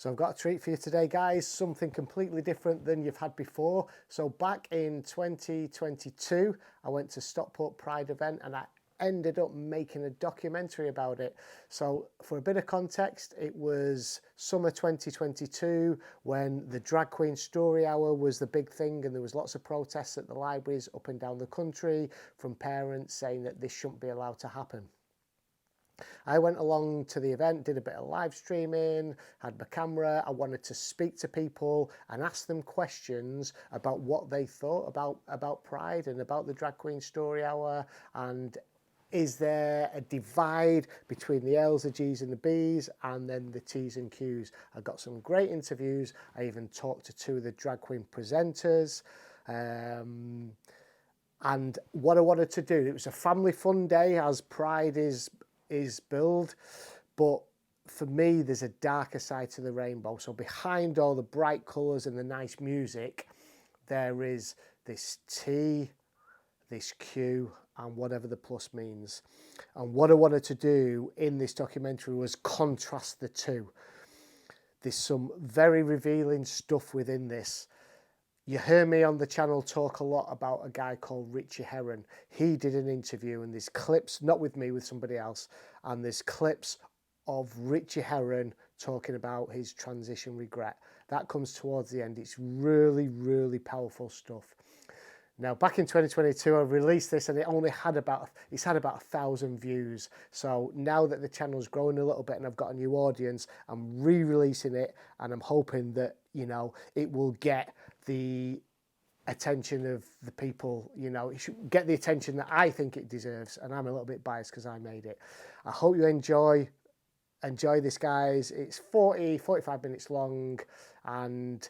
So I've got a treat for you today, guys, something completely different than you've had before. So back in 2022, I went to Stockport Pride event and I ended up making a documentary about it. So for a bit of context, it was summer 2022 when the Drag Queen Story Hour was the big thing, and there was lots of protests at the libraries up and down the country from parents saying that this shouldn't be allowed to happen. I went along to the event, did a bit of live streaming, had my camera. I wanted to speak to people and ask them questions about what they thought about Pride and about the Drag Queen Story Hour, and is there a divide between the L's, the G's and the B's, and then the T's and Q's. I got some great interviews. I even talked to two of the drag queen presenters. And what I wanted to do, it was a family fun day as Pride is billed, but for me there's a darker side to the rainbow. So behind all the bright colours and the nice music, there is this T, this Q, and whatever the plus means. And what I wanted to do in this documentary was contrast the two. There's some very revealing stuff within this. You hear me on the channel talk a lot about a guy called Richie Herron. He did an interview, and there's clips, not with me, with somebody else, and there's clips of Richie Herron talking about his transition regret. That comes towards the end. It's really, really powerful stuff. Now, back in 2022, I released this and it's had about 1,000 views. So now that the channel's growing a little bit and I've got a new audience, I'm re-releasing it, and I'm hoping that, you know, it will get the attention of the people. You know, it should get the attention that I think it deserves, and I'm a little bit biased because I made it. I hope you enjoy this, guys. It's 45 minutes long, and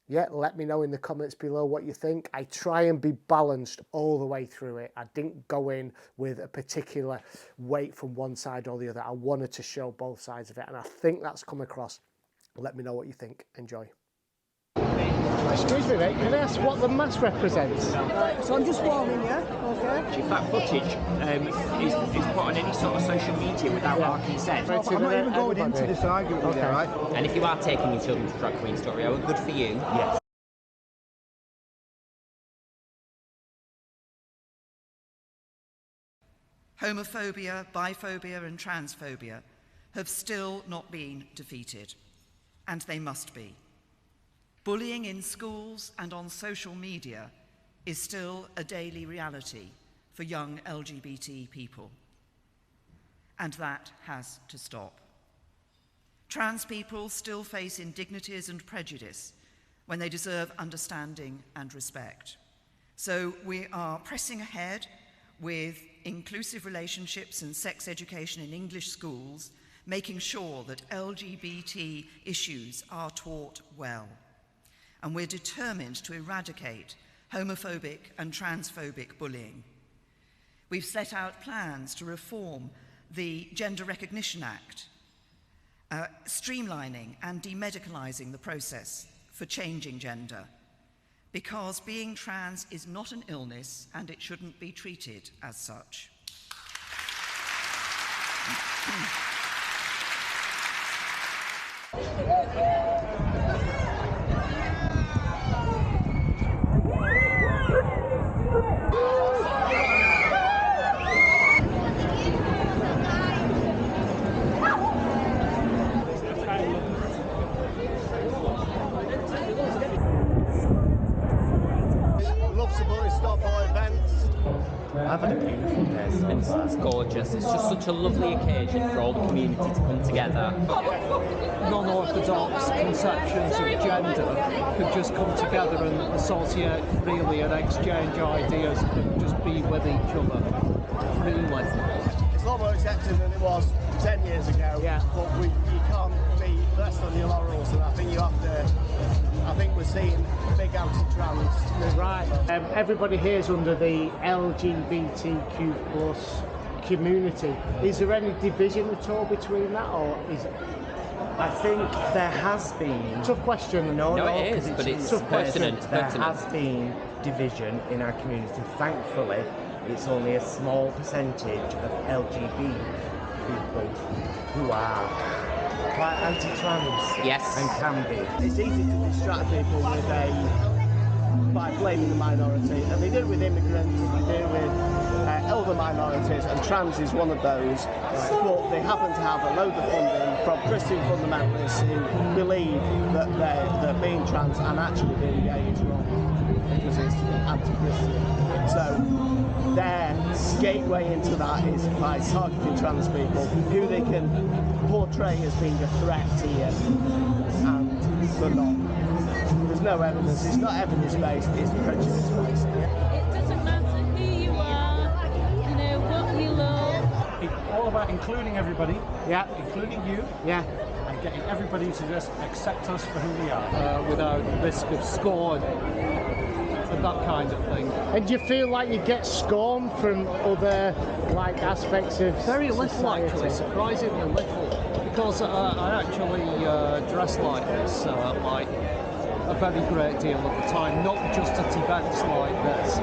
yeah, let me know in the comments below what you think. I try and be balanced all the way through it. I didn't go in with a particular weight from one side or the other. I wanted to show both sides of it, and I think that's come across. Let me know what you think. Enjoy. Excuse me, mate, can I ask what the mask represents? So I'm just warning you, okay? If that footage is put on any sort of social media without our consent. I'm not even going into this argument with you, right? And if you are taking your children to Drag Queen Story Hour, good for you. Yes. Homophobia, biphobia and transphobia have still not been defeated, and they must be. Bullying in schools and on social media is still a daily reality for young LGBT people, and that has to stop. Trans people still face indignities and prejudice when they deserve understanding and respect. So we are pressing ahead with inclusive relationships and sex education in English schools, making sure that LGBT issues are taught well. And we're determined to eradicate homophobic and transphobic bullying. We've set out plans to reform the Gender Recognition Act, streamlining and demedicalising the process for changing gender, because being trans is not an illness and it shouldn't be treated as such. I've had a beautiful day. It's gorgeous. It's just such a lovely occasion for all the community to come together. Non-orthodox conceptions of gender could just come together and associate freely and exchange ideas and just be with each other freely. It's a lot more accepted than it was 10 years ago, Yeah. but you can't be rest on your laurels, and I think you have to. I think we're seeing big anti-trans. Right. Everybody here is under the LGBTQ plus community. Is there any division at all between that, or is it? I think there has been. Tough question. No, it is, but it's tough question. There has been division in our community. Thankfully, it's only a small percentage of LGBT people who are like anti-trans? Yes. And can be. It's easy to distract people by blaming the minority, and they do it with immigrants, and they do it with other minorities, and trans is one of those. But they happen to have a load of funding from Christian fundamentalists who believe that they're being trans and actually being gay is wrong because it's anti-Christian. So their gateway into that is by targeting trans people who they can portray as being a threat to you, and they're not. There's no evidence. It's not evidence-based. It's prejudice-based. It doesn't matter who you are, you know, what you love. It's all about including everybody. Yeah. Including you. Yeah. And getting everybody to just accept us for who we are. Without risk of scorn and that kind of thing. And do you feel like you get scorn from other like aspects of Very little, society? actually, surprisingly little, because I actually dress like this, like a very great deal of the time, not just at events like this.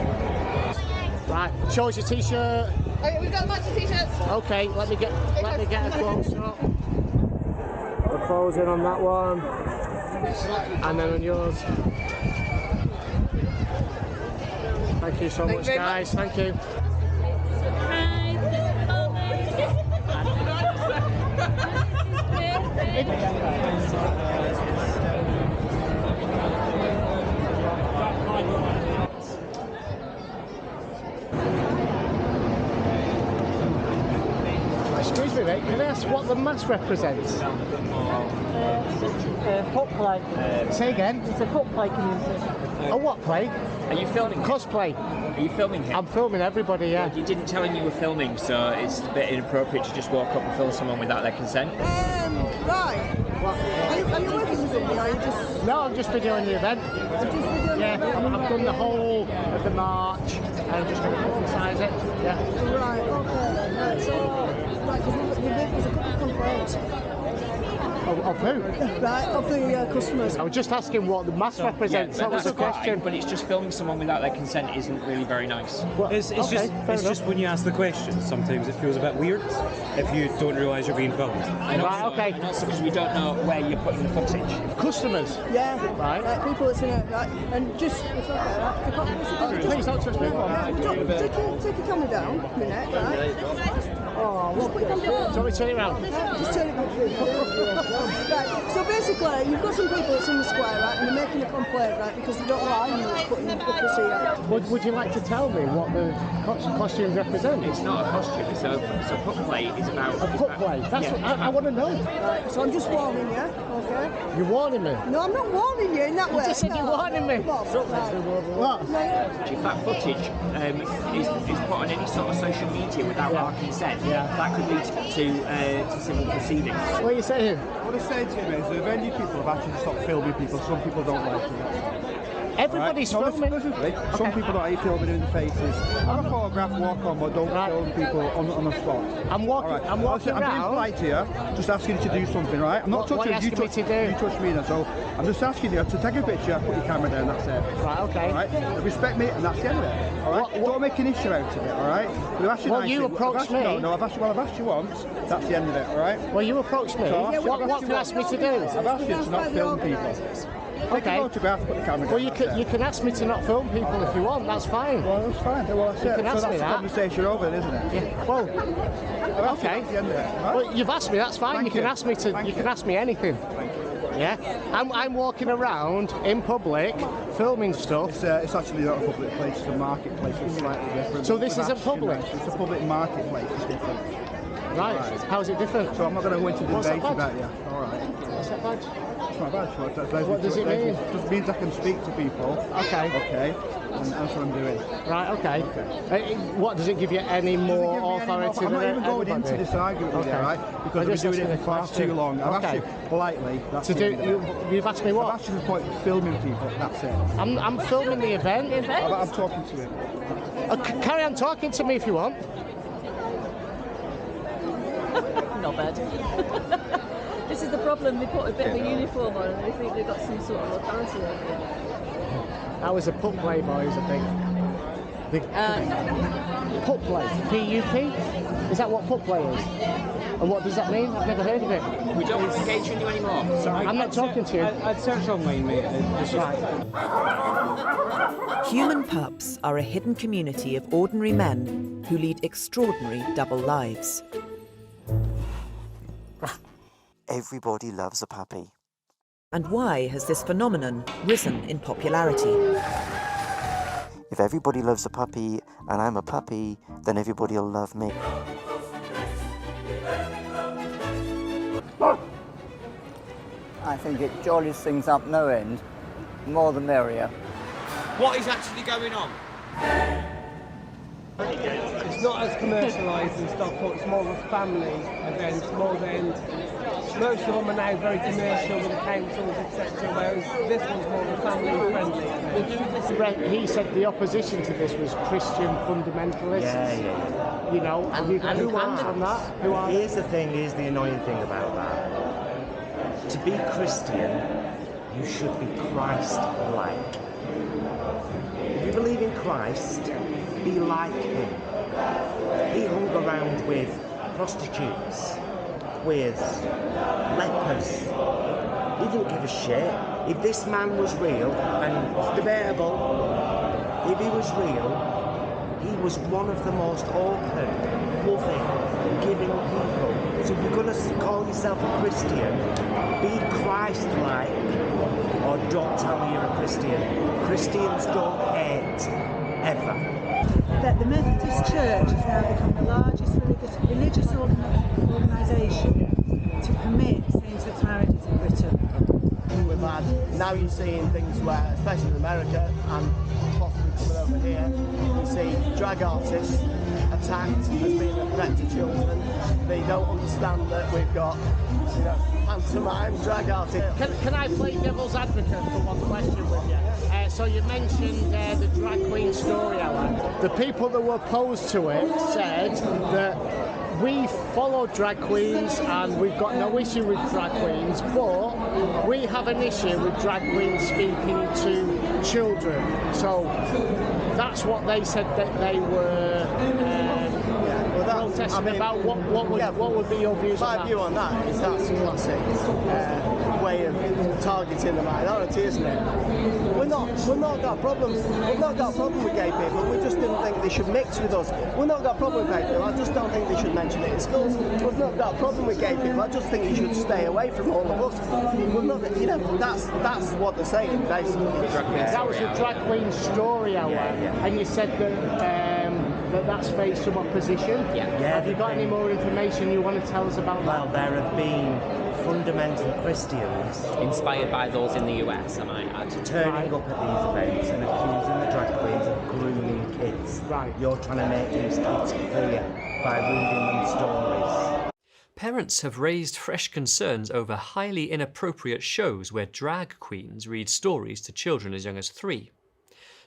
Right, show us your t-shirt. Okay, we've got a bunch of t-shirts. Okay, let me get a close up. The closing on that one, and then on yours. Thank you so much, guys. Thank you. Surprise, Excuse me, mate, can I ask what the mask represents? Foot play. Say again? It's a foot play community. A what play? Are you filming? Cosplay. Are you filming him? I'm filming everybody, yeah. You didn't tell him you were filming, so it's a bit inappropriate to just walk up and film someone without their consent. Right. Are you working with something, or are you just... No, I'm just videoing the event. Yeah, I've done the whole of the march, and I'm just going to publicise it. Yeah. Right, okay. Right, so... Right, because there's a couple of complaints. Of who? Right, of the customers. I was just asking what the mask represents. That was the question. But it's just filming someone without their consent isn't really very nice. Well, It's okay, just when you ask the questions, sometimes it feels a bit weird if you don't realise you're being filmed. Right, okay. And also because we don't know where you're putting the footage. Customers. Yeah, Right. people that's in it, right, and just, it's okay, right? Please don't touch me. Take your camera down a minute, right? Oh, look at Do you want me to turn it around? Just turn it. Right, so basically, you've got some people that's in the square, right, and they're making a complaint, right, because they don't like you putting up us here. Would you like to tell me what the costumes represent? It's not a costume, so foot play is about... A foot play? That's what I want to know. Right, so I'm just warning you, okay? You're warning me? No, I'm not warning you in that way. You just said you're warning me. Come on, right. What? If that footage is put on any sort of social media without our consent, that could lead to civil proceedings. What are you saying? What I'm saying to you is that many people have actually stopped filming people. Some people don't like it. Everybody's Right? filming. Listen to me. Some people don't like filming in the faces. Have a photograph, walk on, but don't film people on the spot. I'm walking. All right. I'm walking I'm being around. polite to you, just asking you to do something, right? I'm not What are touching you you. asking me to do? You touch me now, so I'm just asking you to take a picture, put your camera down, that's it. Right, okay. All right? Respect me, and that's the end of it. All right? Don't make an issue out of it, all right? Well, you approached me. No, I've asked you once. That's the end of it, all right? Well, you approached me. So, What have you asked me to do? I've asked you to not film people. Take a photograph, put the camera down. Well, you can ask me to not film people if you want. That's fine. Well, that's fine. Well, that's You it. can So ask that's me the that. conversation over, isn't it? Yeah. Well, okay. That's the end of it, right? Well, you've asked me. That's fine. Thank you can you. ask me to. Thank You can you. ask me anything. Thank you. Yeah. I'm walking around in public, filming stuff. It's actually not a public place, it's a marketplace, it's slightly different. So this With isn't action, public? It's a public marketplace, it's different. Right. How's it different? So I'm not going to go into What's debate that badge? about you. All right. What's that badge? It's not bad. What does it mean? It just means I can speak to people. Okay. Okay. And that's what I'm doing. Right. Okay. What does it give you any more authority I'm than not even going everybody? into this argument with you, Okay. right? I'm Because I've just been doing asking it a for far question. too long. I've asked you Okay. politely. That's To the do, end of it. you've asked me I've what? asked you the point of filming people. That's it. I'm filming the event. I'm talking to you. Carry on talking to me if you want. Not bad. This is the problem, they put a bit of a uniform on and they think they've got some sort of authority over it. That was a pup play, boys, I think. Pup play. P-U-P? Is that what pup play is? And what does that mean? I've never heard of it. We don't want to engage with you anymore. Sorry. I'm not talking to you. I'd search online, mate. It's right. Human pups are a hidden community of ordinary men who lead extraordinary double lives. Everybody loves a puppy. And why has this phenomenon risen in popularity? If everybody loves a puppy and I'm a puppy, then everybody will love me. I think it jollies things up no end. More the merrier. What is actually going on? It's not as commercialised in Stockport, it's more of a family event, more than most of them are now very commercial with the councils, etc., whereas this one's more of a family-friendly event. He said the opposition to this was Christian fundamentalists. Yeah. You know, have you got any thoughts on that? Here's the thing, here's the annoying thing about that. To be Christian, you should be Christ-like. If you believe in Christ, be like him. He hung around with prostitutes, with lepers. He didn't give a shit. If this man was real, and it's debatable, if he was real, he was one of the most open, loving, giving people. So if you're going to call yourself a Christian, be Christ-like, or don't tell me you're a Christian. Christians don't hate, ever. That the Methodist Church has now become the largest religious organisation to permit same-sex marriages in Britain. We've had, now you're seeing things where, especially in America and possibly coming over here, you see drag artists attacked as being a threat to children. They don't understand that we've got, pantomime drag artists. Can I play devil's advocate for one question with you? So you mentioned the drag queen story hour. The people that were opposed to it said that we follow drag queens and we've got no issue with drag queens, but we have an issue with drag queens speaking to children. So that's what they said that they were protesting about. What would be your views on that? My view on that is that's a classic way of targeting the minority, isn't it? We've not got a problem with gay people. We just didn't think they should mix with us. We've not got a problem with gay people. I just don't think they should mention it in schools. We've not got a problem with gay people. I just think you should stay away from all of us. We've not, that's what they're saying basically. That was a drag queen story hour, and you said that that's faced some opposition. Have you got any more information you want to tell us about that? Well, there have been fundamental Christians, inspired by those in the US, I might add, turning up at these events and accusing the drag queens of grooming kids. Right. You're trying to make these kids queer by reading them stories. Parents have raised fresh concerns over highly inappropriate shows where drag queens read stories to children as young as 3.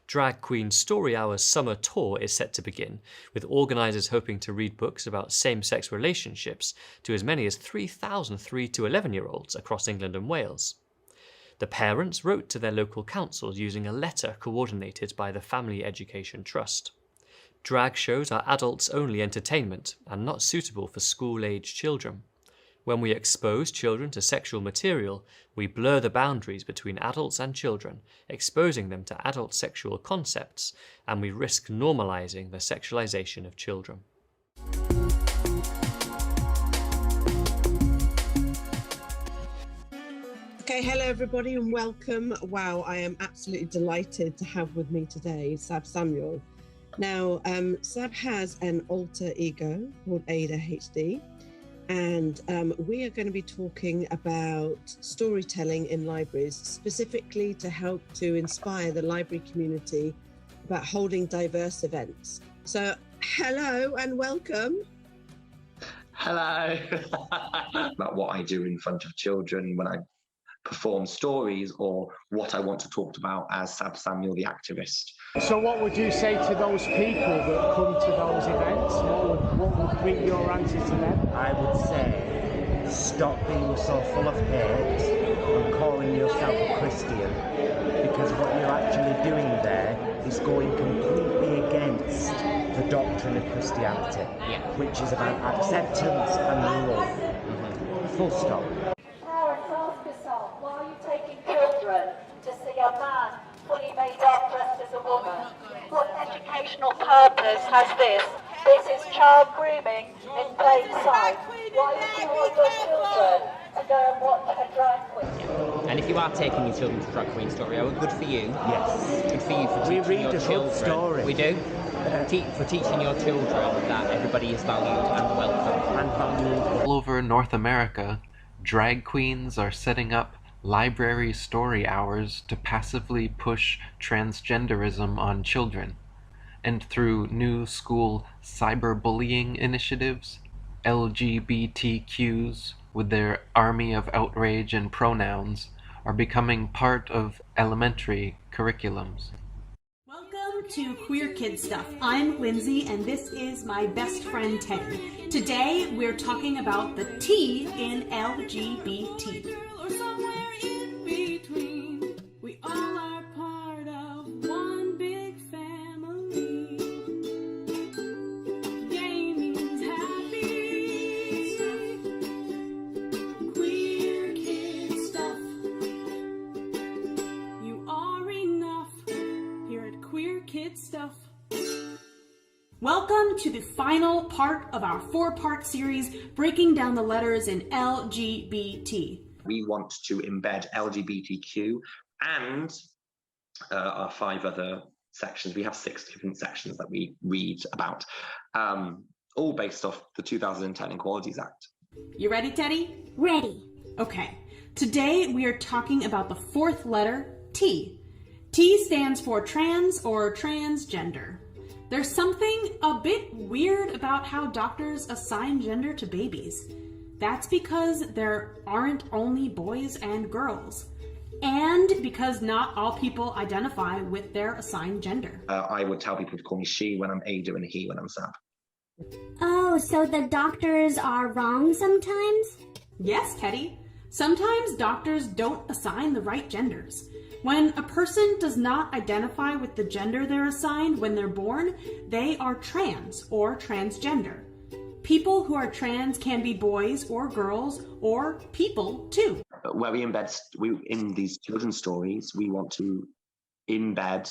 Drag Queen Story Hour's summer tour is set to begin, with organisers hoping to read books about same-sex relationships to as many as 3,000 3 to 11-year-olds across England and Wales. The parents wrote to their local councils using a letter coordinated by the Family Education Trust. Drag shows are adults-only entertainment and not suitable for school-aged children. When we expose children to sexual material, we blur the boundaries between adults and children, exposing them to adult sexual concepts, and we risk normalising the sexualisation of children. Okay, hello everybody and welcome. Wow, I am absolutely delighted to have with me today Sab Samuel. Now, Sab has an alter ego called Ada HD. And we are going to be talking about storytelling in libraries, specifically to help to inspire the library community about holding diverse events. So, hello and welcome. Hello. About what I do in front of children when I perform stories, or what I want to talk about as Sab Samuel the activist. So what would you say to those people that come to those events? What would be your answer to them? I would say, stop being so full of hate and calling yourself a Christian, because what you're actually doing there is going completely against the doctrine of Christianity, which is about acceptance and love. Full stop. Parents, ask yourself, why are you taking children to see a man fully made up dressed as a woman? What educational purpose has this? This is child grooming in plain sight. Why would you want your children to go and watch a drag queen? And if you are taking your children to drag queen story hour, good for you. Yes. Good for you for We teaching read your a children. good story. We do. For teaching your children that everybody is valued and welcome. And valued. All over North America, drag queens are setting up library story hours to passively push transgenderism on children. And through new school cyberbullying initiatives, LGBTQs, with their army of outrage and pronouns, are becoming part of elementary curriculums. Welcome to Queer Kid Stuff. I'm Lindsay and this is my best friend Teddy. Today we're talking about the T in LGBT. We all are part of one big family. Gaming's happy. Queer Kid Stuff. You are enough here at Queer Kid Stuff. Welcome to the final part of our 4-part series breaking down the letters in LGBT. We want to embed LGBTQ and our 5 other sections. We have 6 different sections that we read about, all based off the 2010 Equalities Act. You ready, Teddy? Ready. Okay. Today we are talking about the 4th letter, T. T stands for trans or transgender. There's something a bit weird about how doctors assign gender to babies. That's because there aren't only boys and girls, and because not all people identify with their assigned gender. I would tell people to call me she when I'm Ada and he when I'm Sab. Oh, so the doctors are wrong sometimes? Yes, Teddy. Sometimes doctors don't assign the right genders. When a person does not identify with the gender they're assigned when they're born, they are trans or transgender. People who are trans can be boys or girls or people too. Where we embed, in these children's stories, we want to embed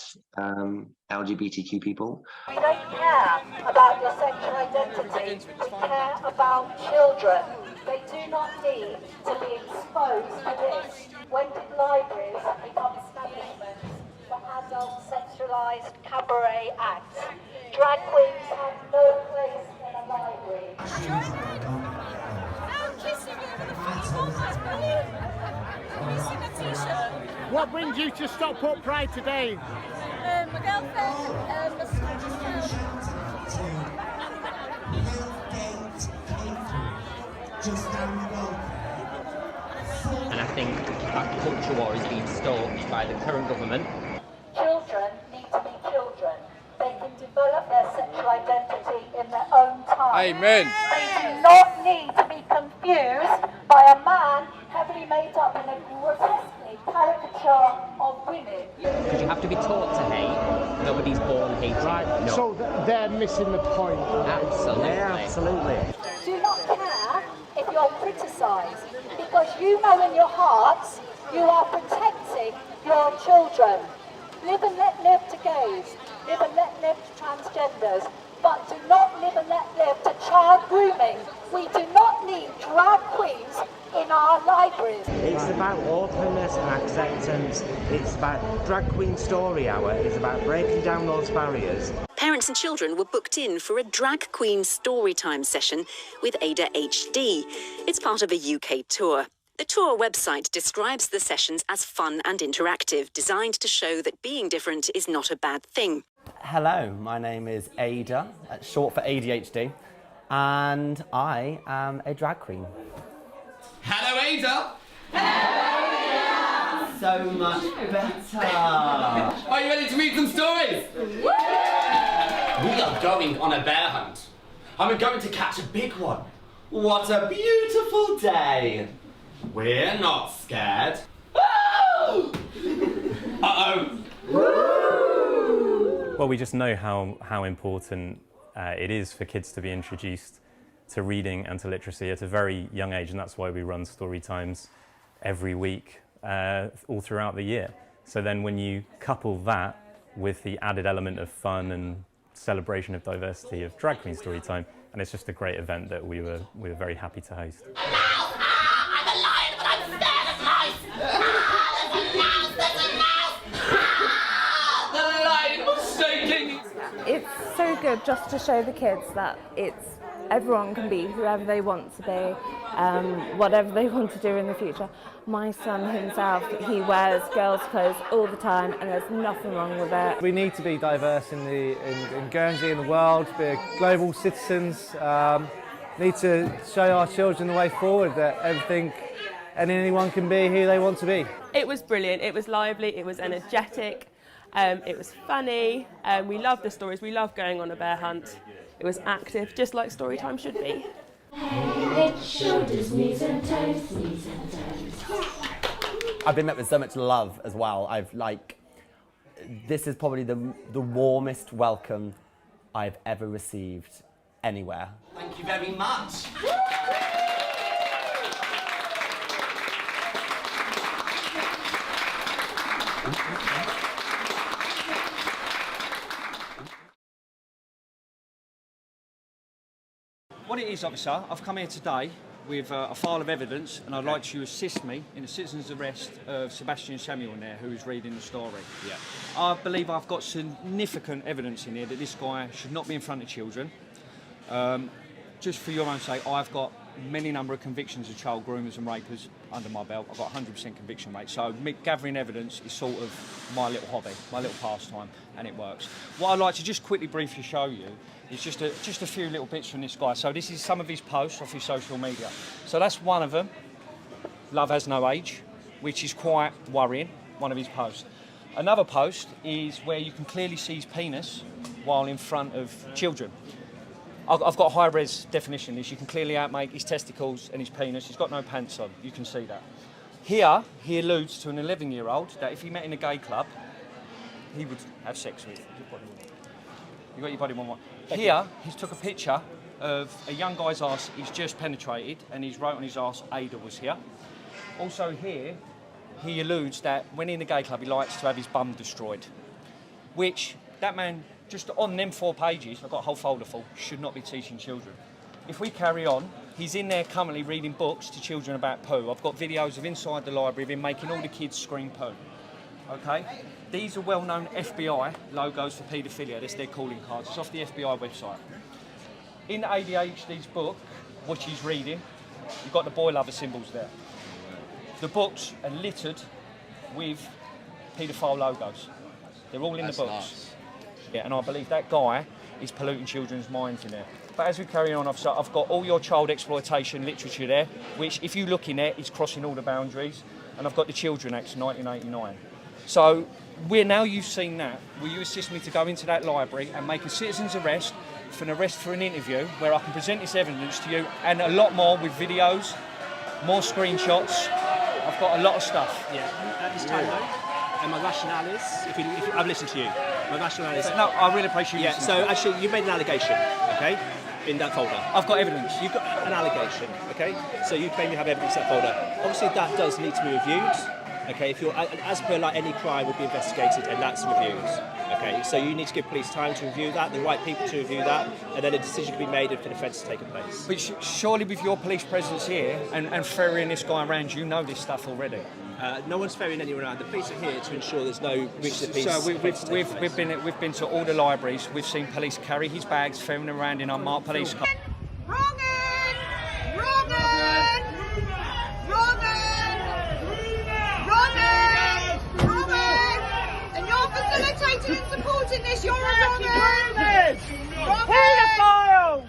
LGBTQ people. We don't care about your sexual identity, we care about children. They do not need to be exposed to this. When did libraries become establishments for adult sexualised cabaret acts? Drag queens have no place in a library. What brings you to Stockport Pride today? My girlfriend, my And I think that culture war is being stoked by the current government. Children need to be children. They can develop their sexual identity in their own time. Amen. They do not need to be confused by a man heavily made up in a grotesquely caricature of women. Because you have to be taught to hate. Nobody's born hating. Right, No. so they're missing the point. Absolutely. Yeah, absolutely. Do not care if you're criticised, because you know in your hearts you are protecting your children. Live and let live to gays, live and let live to transgenders, but do not live and let live to child grooming. We do not need drag queens in our libraries. It's about openness and acceptance. It's about Drag Queen Story Hour. It's about breaking down those barriers. Parents and children were booked in for a drag queen storytime session with Ada HD. It's part of a UK tour. The tour website describes the sessions as fun and interactive, designed to show that being different is not a bad thing. Hello, my name is Ada, short for ADHD, and I am a drag queen. Hello, Ada. So much better. Are you ready to read some stories? We are going on a bear hunt, and we're going to catch a big one. What a beautiful day. We're not scared. Uh-oh. Well, we just know how important it is for kids to be introduced to reading and to literacy at a very young age, and that's why we run story times every week all throughout the year. So then when you couple that with the added element of fun and celebration of diversity of Drag Queen Storytime, and it's just a great event that we were very happy to host. It's so good just to show the kids that everyone can be whoever they want to be, whatever they want to do in the future. My son himself, he wears girls' clothes all the time, and there's nothing wrong with it. We need to be diverse in Guernsey, in the world, be global citizens. Need to show our children the way forward, that everything and anyone can be who they want to be. It was brilliant, it was lively, it was energetic, it was funny, we loved the stories, we loved going on a bear hunt. It was active, just like Storytime should be. I've been met with so much love as well. This is probably the warmest welcome I've ever received anywhere. Thank you very much. What it is, officer, I've come here today with a file of evidence, and I'd like you to assist me in the citizen's arrest of Sebastian Samuel in there, who is reading the story. Yeah. I believe I've got significant evidence in here that this guy should not be in front of children. Just for your own sake, I've got many number of convictions of child groomers and rapers under my belt. I've got 100% conviction rate. So gathering evidence is sort of my little hobby, my little pastime, and it works. What I'd like to just quickly briefly show you is just a few little bits from this guy. So this is some of his posts off his social media. So that's one of them, Love Has No Age, which is quite worrying, one of his posts. Another post is where you can clearly see his penis while in front of children. I've got a high-res definition of this. You can clearly outmake his testicles and his penis. He's got no pants on. You can see that. Here, he alludes to an 11-year-old that if he met in a gay club, he would have sex with. You got your body one. Here, he's took a picture of a young guy's arse he's just penetrated, and he's wrote on his arse, Ada was here. Also here, he alludes that when in the gay club, he likes to have his bum destroyed, which that man, just on them 4 pages, I've got a whole folder full, should not be teaching children. If we carry on, he's in there currently reading books to children about poo. I've got videos of inside the library of him making all the kids scream poo. Okay? These are well-known FBI logos for paedophilia. That's their calling cards. It's off the FBI website. In ADHD's book, which he's reading, you've got the boy lover symbols there. The books are littered with paedophile logos. They're all in the books. Nice. Yeah, and I believe that guy is polluting children's minds in there. But as we carry on, officer, I've got all your child exploitation literature there, which, if you look in there, is crossing all the boundaries. And I've got the Children Act 1989. So, you've seen that, will you assist me to go into that library and make a citizen's arrest for an interview where I can present this evidence to you, and a lot more with videos, more screenshots. I've got a lot of stuff. Yeah, at this time though, and my rationale is, if I've listened to you, my rationale is... No, I really appreciate you. Yeah, so actually you've made an allegation, okay, in that folder. I've got evidence. You've got an allegation, okay, so you claim you have evidence in that folder. Obviously that does need to be reviewed. Okay, if you're, as per like any crime would be investigated and that's reviewed. Okay, so you need to give police time to review that, the right people to review that, and then a decision can be made if an offence has taken place. But surely with your police presence here and ferrying this guy around, you know this stuff already. No one's ferrying anyone around. The police are here to ensure there's no breach of the peace. So we've been to all the libraries. We've seen police carry his bags, ferrying him around in unmarked police cars. Facilitating and supporting this, you're a wrong Paedophile!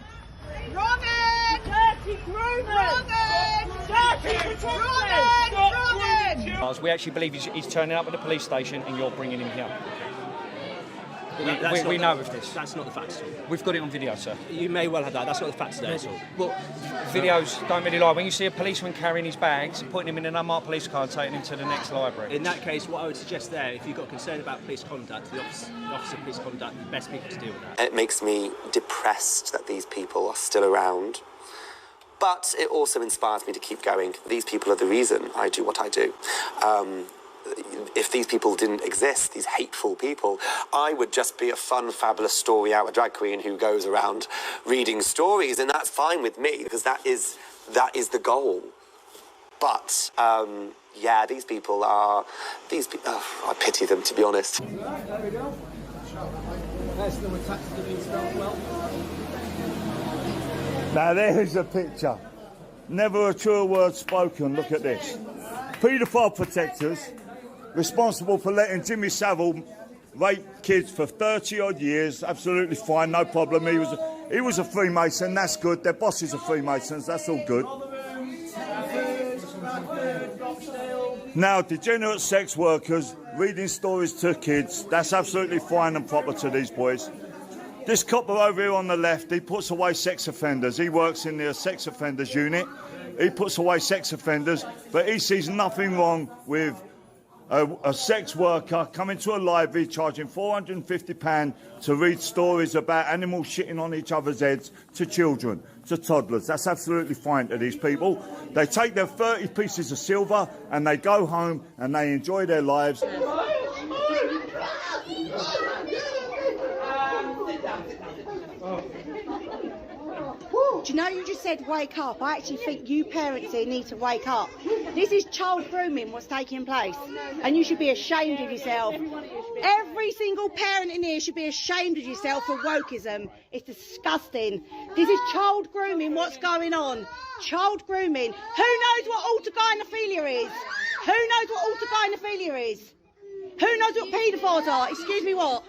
Wrong-ed! Dirty groomers! We actually believe he's turning up at the police station and you're bringing him here. We know of this. That's not the facts at all. We've got it on video, sir. You may well have that. That's not the facts today at all. Well, videos don't really lie. When you see a policeman carrying his bags, putting him in an unmarked police car and taking him to the next library. In that case, what I would suggest there, if you've got concern about police conduct, the Office of Police Conduct, the best people to deal with that. It makes me depressed that these people are still around. But it also inspires me to keep going. These people are the reason I do what I do. If these people didn't exist, these hateful people, I would just be a fun, fabulous story hour drag queen who goes around reading stories, and that's fine with me because that is the goal. But yeah, these people are I pity them, to be honest. There we go. There's the attacks to be spelled well. Now there's a picture. Never a true word spoken. Look at this. Paedophile protectors responsible for letting Jimmy Savile rape kids for 30-odd years. Absolutely fine, no problem. He was a Freemason. That's good. Their bosses are Freemasons. That's all good. Now, degenerate sex workers reading stories to kids. That's absolutely fine and proper to these boys. This copper over here on the left, he puts away sex offenders. He works in the sex offenders unit. He puts away sex offenders, but he sees nothing wrong with a sex worker coming to a library charging £450 to read stories about animals shitting on each other's heads to children, to toddlers. That's absolutely fine to these people. They take their 30 pieces of silver and they go home and they enjoy their lives. Do you know you just said wake up? I actually think you parents here need to wake up. This is child grooming what's taking place, and you should be ashamed of yourself. Every single parent in here should be ashamed of yourself for wokeism. It's disgusting. This is child grooming what's going on. Child grooming. Who knows what autogynephilia is? Who knows what autogynephilia is? Who knows what paedophiles are? Excuse me, what?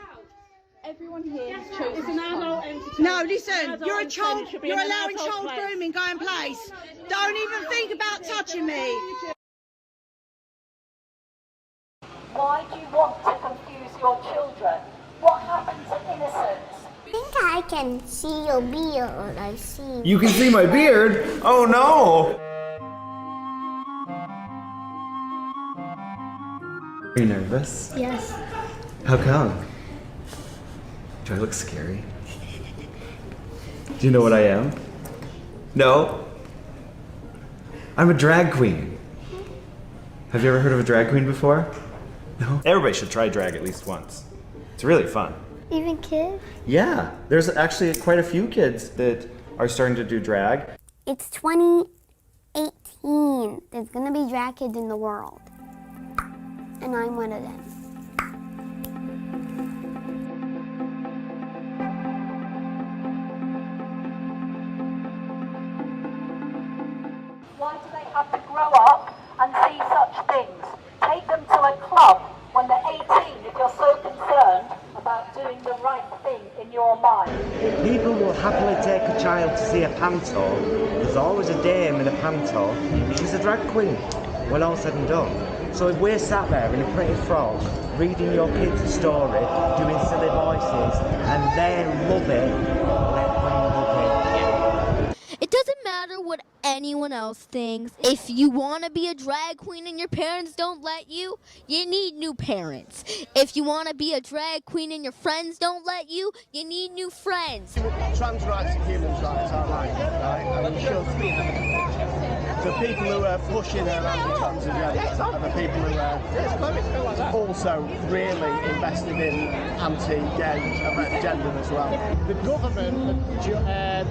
Everyone here has chosen. It's an adult entity. No, listen, you're a child, you're allowing child grooming going place. Don't even think about touching me. Why do you want to confuse your children? What happened to innocence? I think I can see your beard. I see. You can see my beard? Oh no! Are you nervous? Yes. How come? Do I look scary? Do you know what I am? No? I'm a drag queen. Have you ever heard of a drag queen before? No? Everybody should try drag at least once. It's really fun. Even kids? Yeah, there's actually quite a few kids that are starting to do drag. It's 2018. There's gonna be drag kids in the world. And I'm one of them. Why do they have to grow up and see such things? Take them to a club when they're 18 if you're so concerned about doing the right thing in your mind. People will happily take a child to see a panto. There's always a dame in a panto. She's a drag queen, when all said and done. So if we're sat there in a pretty frock, reading your kids a story, doing silly voices, and they love it, let them love it. It doesn't matter what anyone else thinks. If you want to be a drag queen and your parents don't let you, you need new parents. If you want to be a drag queen and your friends don't let you, you need new friends. Trans rights and human rights are right, and we should. The people who are pushing their anti-trans agenda are the people who are also really invested in anti-gay agenda as well. The government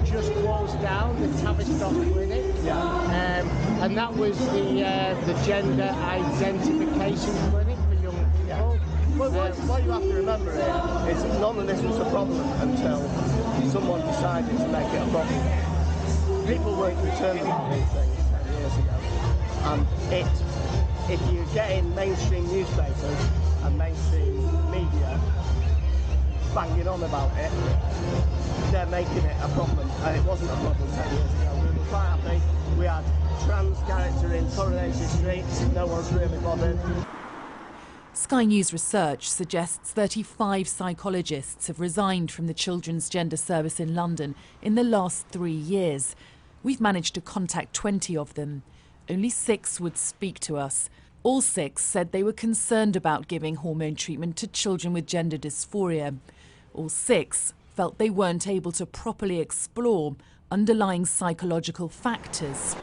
just closed down the Tavistock clinic, and that was the gender identification clinic for young people. But what you have to remember is none of this was a problem until someone decided to make it a problem. People weren't concerned about these things 10 years ago. And if you get in mainstream newspapers and mainstream media banging on about it, they're making it a problem. And it wasn't a problem 10 years ago. We were quite happy. We had trans character in Coronation Street. No one's really bothered. Sky News research suggests 35 psychologists have resigned from the Children's Gender Service in London in the last 3 years. We've managed to contact 20 of them. Only 6 would speak to us. All 6 said they were concerned about giving hormone treatment to children with gender dysphoria. All 6 felt they weren't able to properly explore underlying psychological factors.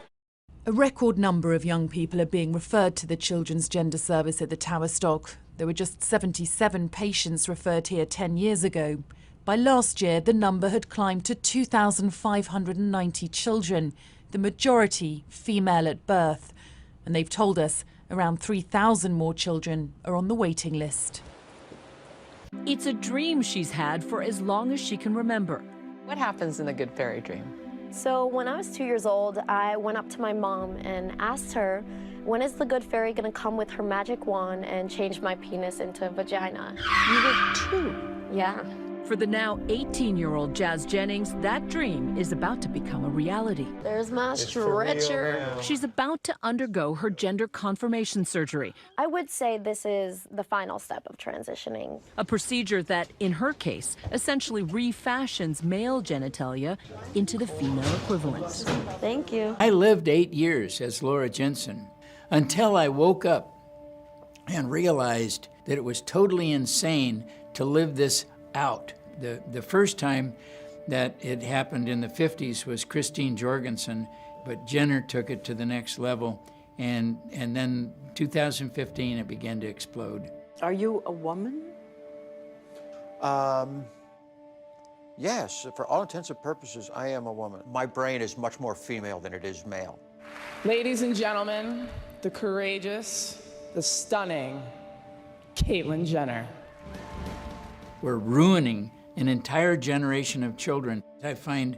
A record number of young people are being referred to the Children's Gender Service at the Tavistock. There were just 77 patients referred here 10 years ago. By last year, the number had climbed to 2,590 children, the majority female at birth. And they've told us around 3,000 more children are on the waiting list. It's a dream she's had for as long as she can remember. What happens in the good fairy dream? So when I was 2 years old, I went up to my mom and asked her, when is the good fairy gonna come with her magic wand and change my penis into a vagina? You were 2? Yeah. For the now 18-year-old Jazz Jennings, that dream is about to become a reality. There's my stretcher. She's about to undergo her gender confirmation surgery. I would say this is the final step of transitioning. A procedure that, in her case, essentially refashions male genitalia into the female equivalent. Thank you. I lived 8 years as Laura Jensen until I woke up and realized that it was totally insane to live this out. The first time that it happened in the 50s was Christine Jorgensen, but Jenner took it to the next level, and then 2015 it began to explode. Are you a woman? Yes, for all intents and purposes, I am a woman. My brain is much more female than it is male. Ladies and gentlemen, the courageous, the stunning Caitlyn Jenner. We're ruining an entire generation of children. I find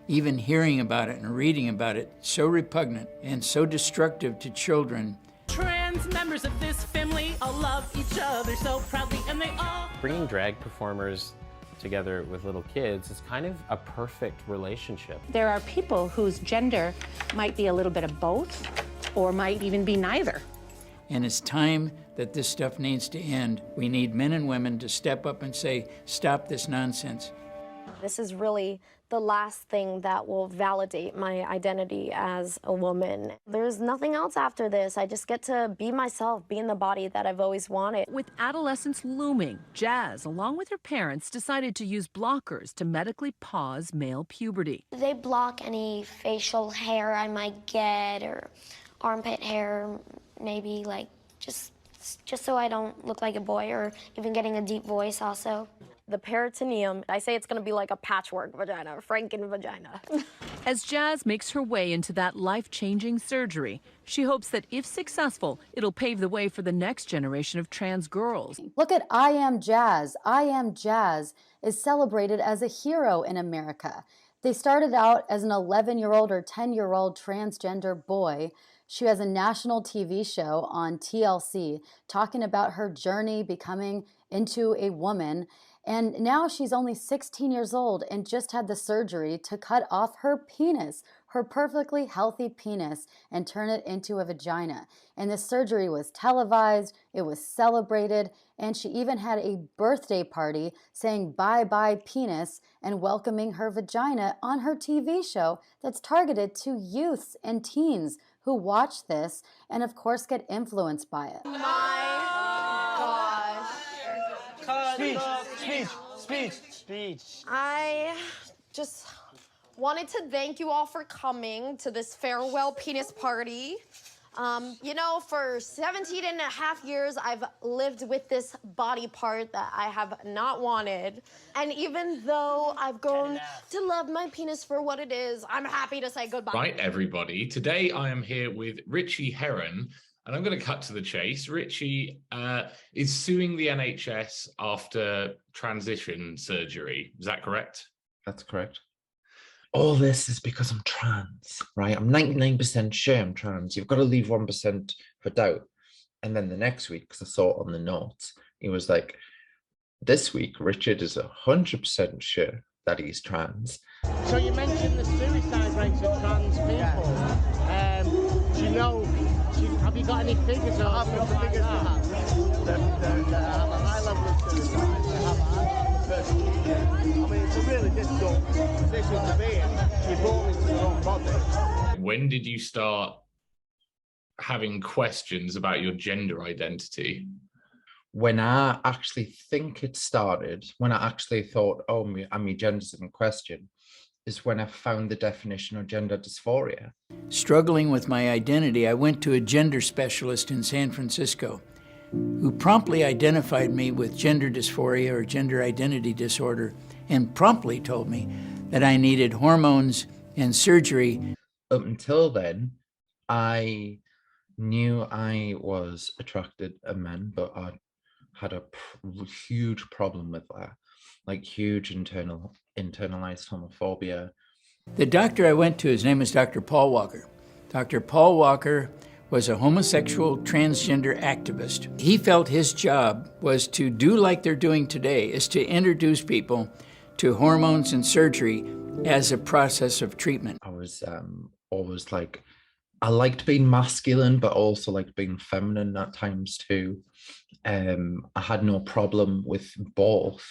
even hearing about it and reading about it so repugnant and so destructive to children. Trans members of this family all love each other so proudly, and they all... Bringing drag performers together with little kids is kind of a perfect relationship. There are people whose gender might be a little bit of both or might even be neither. And it's time that this stuff needs to end. We need men and women to step up and say, stop this nonsense. This is really the last thing that will validate my identity as a woman. There's nothing else after this. I just get to be myself, be in the body that I've always wanted. With adolescence looming, Jazz, along with her parents, decided to use blockers to medically pause male puberty. They block any facial hair I might get or armpit hair, maybe like just so I don't look like a boy, or even getting a deep voice also. The peritoneum, I say it's gonna be like a patchwork vagina, a Franken vagina. As Jazz makes her way into that life-changing surgery, she hopes that if successful, it'll pave the way for the next generation of trans girls. Look at I Am Jazz. I Am Jazz is celebrated as a hero in America. They started out as an 11-year-old or 10-year-old transgender boy. She has a national TV show on TLC talking about her journey becoming into a woman. And now she's only 16 years old and just had the surgery to cut off her penis, her perfectly healthy penis, and turn it into a vagina. And the surgery was televised, it was celebrated, and she even had a birthday party saying bye-bye penis and welcoming her vagina on her TV show that's targeted to youths and teens who watch this and of course get influenced by it. Speech. I just wanted to thank you all for coming to this farewell penis party. You know, for 17 and a half years, I've lived with this body part that I have not wanted. And even though I've grown to love my penis for what it is, I'm happy to say goodbye. Right, everybody. Today I am here with Richie Heron, and I'm going to cut to the chase. Richie is suing the NHS after transition surgery. Is that correct? That's correct. All this is because I'm trans, right? I'm 99% sure I'm trans. You've got to leave 1% for doubt. And then the next week, because I saw it on the notes, he was like, this week, Richard is 100% sure that he's trans. So you mentioned the suicide rates of trans people. Do you know, have you got any figures or something like that? just don't position to be in. You're born into your own body. When did you start having questions about your gender identity? When I actually think it started, when I actually thought, oh, my gender's in question, is when I found the definition of gender dysphoria. Struggling with my identity, I went to a gender specialist in San Francisco who promptly identified me with gender dysphoria or gender identity disorder and promptly told me that I needed hormones and surgery. Up until then, I knew I was attracted to men, but I had a huge problem with that, like huge internalized homophobia. The doctor I went to, his name is Dr. Paul Walker. Dr. Paul Walker was a homosexual transgender activist. He felt his job was to do like they're doing today, is to introduce people to hormones and surgery as a process of treatment. I was always like, I liked being masculine, but also liked being feminine at times too. I had no problem with both.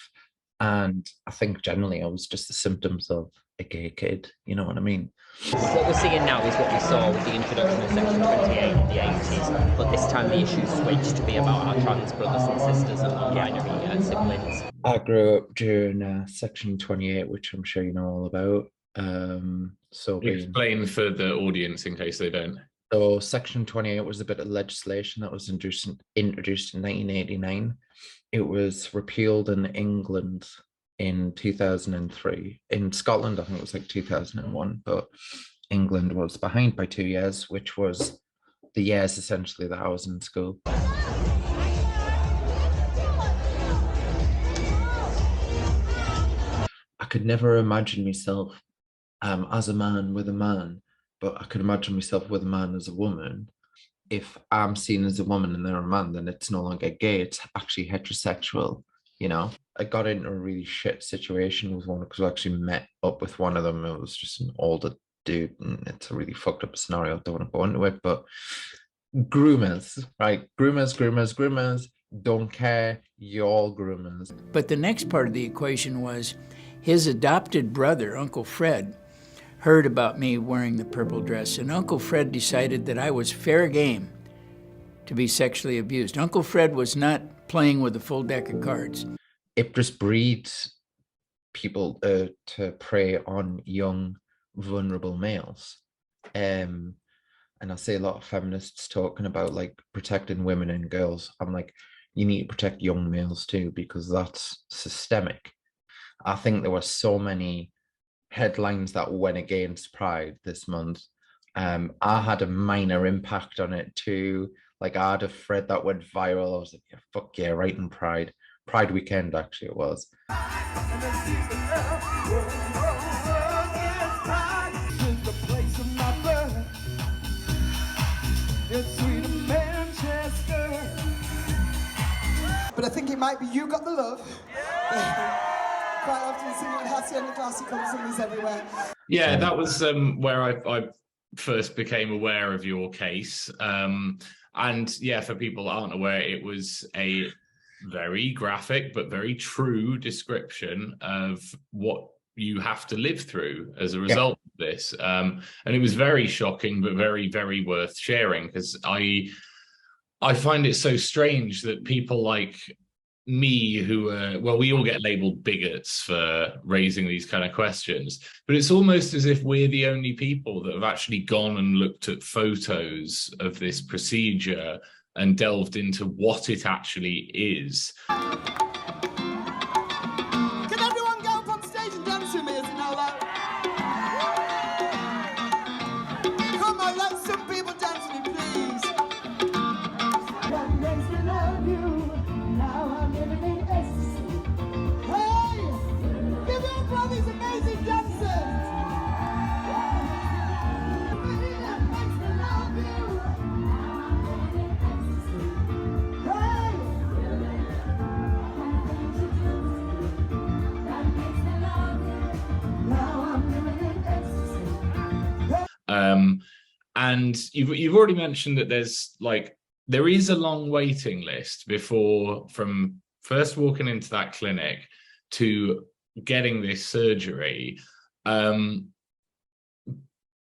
And I think generally I was just the symptoms of a gay kid, you know what I mean? What we're seeing now is what we saw with the introduction of Section 28 in the 80s, but this time the issue switched to be about our trans brothers and sisters and non-binary siblings. I grew up during Section 28, which I'm sure you know all about. Explain for the audience in case they don't. So Section 28 was a bit of legislation that was introduced in 1989. It was repealed in England in 2003. In Scotland, I think it was like 2001, but England was behind by 2 years, which was the years essentially that I was in school. I could never imagine myself as a man with a man, but I could imagine myself with a man as a woman. If I'm seen as a woman and they're a man, then it's no longer gay, it's actually heterosexual, you know? I got into a really shit situation with one because I actually met up with one of them. It was just an older dude, and it's a really fucked up scenario. I don't want to go into it, but groomers, right? Groomers, don't care, you're all groomers. But the next part of the equation was his adopted brother, Uncle Fred, heard about me wearing the purple dress, and Uncle Fred decided that I was fair game to be sexually abused. Uncle Fred was not playing with a full deck of cards. It just breeds people to prey on young, vulnerable males. And I see a lot of feminists talking about like protecting women and girls. I'm like, you need to protect young males too, because that's systemic. I think there were so many headlines that went against Pride this month. I had a minor impact on it too. Like I had a thread that went viral. I was like, yeah, fuck yeah, right in Pride weekend, actually it was. But I think it might be You Got the Love. Quite often singing with Hacienda Classical singers everywhere. Yeah, that was where I first became aware of your case. And yeah, for people that aren't aware, it was a very graphic but very true description of what you have to live through as a result of this. And it was very shocking, but very, very worth sharing, because I find it so strange that people like me who we all get labeled bigots for raising these kind of questions, but it's almost as if we're the only people that have actually gone and looked at photos of this procedure and delved into what it actually is. Can everyone go up on stage and dance with me as you know that? Come on, let some people dance with me, please. One days to love you, now I'm living in ecstasy. Hey, give it up for all these amazing dancers. And you've already mentioned that there is a long waiting list from first walking into that clinic to getting this surgery,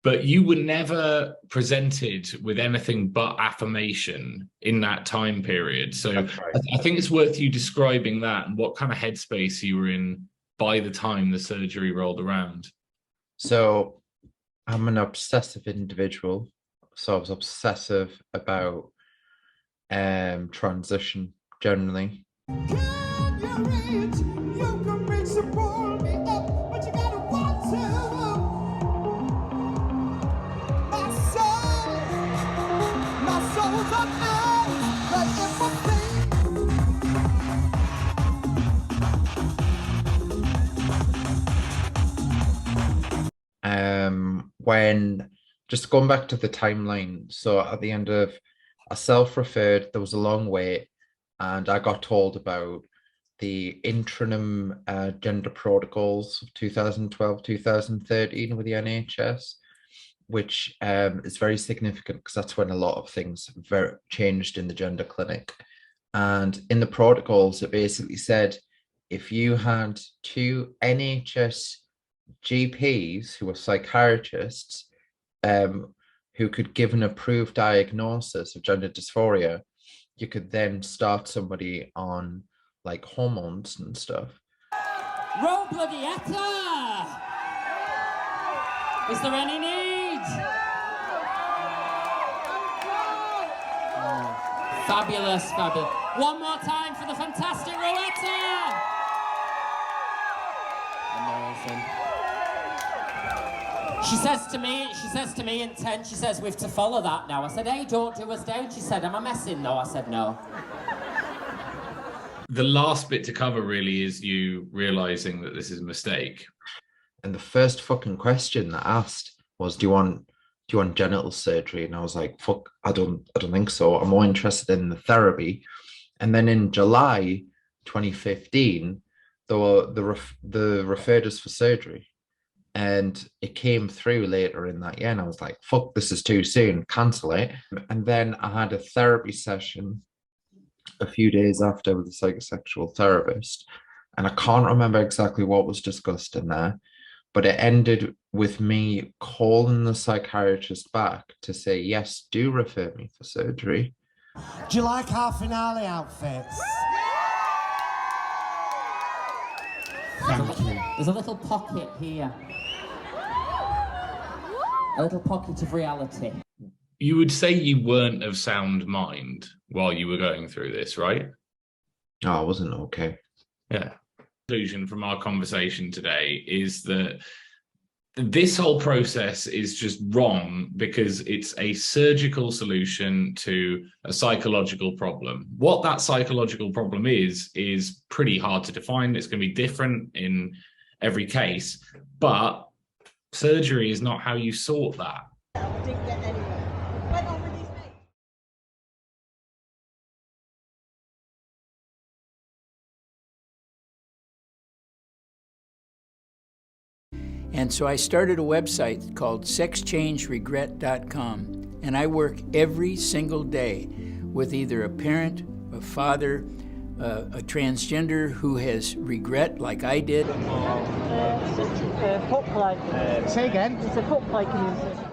but you were never presented with anything but affirmation in that time period. So I think it's worth you describing that and what kind of headspace you were in by the time the surgery rolled around. So I'm an obsessive individual. So I was obsessive about transition generally. When just going back to the timeline, so at the end of I self-referred, there was a long wait, and I got told about the interim gender protocols of 2012-2013 with the NHS, which is very significant because that's when a lot of things changed in the gender clinic. And in the protocols, it basically said if you had 2 NHS GPs who were psychiatrists who could give an approved diagnosis of gender dysphoria, you could then start somebody on like hormones and stuff. Roll bloody etta! Is there any need? Oh, fabulous, fabulous. One more time for the fantastic Rowetta! Amazing. She says to me in 10, she says, we've to follow that now. I said, hey, don't do us down. She said, am I messing? No, I said, no. The last bit to cover really is you realizing that this is a mistake. And the first fucking question that I asked was, do you want genital surgery? And I was like, fuck, I don't think so. I'm more interested in the therapy. And then in July 2015, the referred us for surgery. And it came through later in that year, and I was like, fuck, this is too soon, cancel it. And then I had a therapy session a few days after with a psychosexual therapist, and I can't remember exactly what was discussed in there, but it ended with me calling the psychiatrist back to say, yes, do refer me for surgery. Do you like our finale outfits? Thank you. There's a little pocket here. A little pocket of reality. You would say you weren't of sound mind while you were going through this, right? No, I wasn't okay. Yeah. Conclusion from our conversation today is that this whole process is just wrong because it's a surgical solution to a psychological problem. What that psychological problem is pretty hard to define. It's going to be different in every case, but surgery is not how you sort that. Didn't get anywhere. Went on with his mate. And so I started a website called sexchangeregret.com, and I work every single day with either a parent, a father, a transgender who has regret like I did. Say again? It's a foot play community.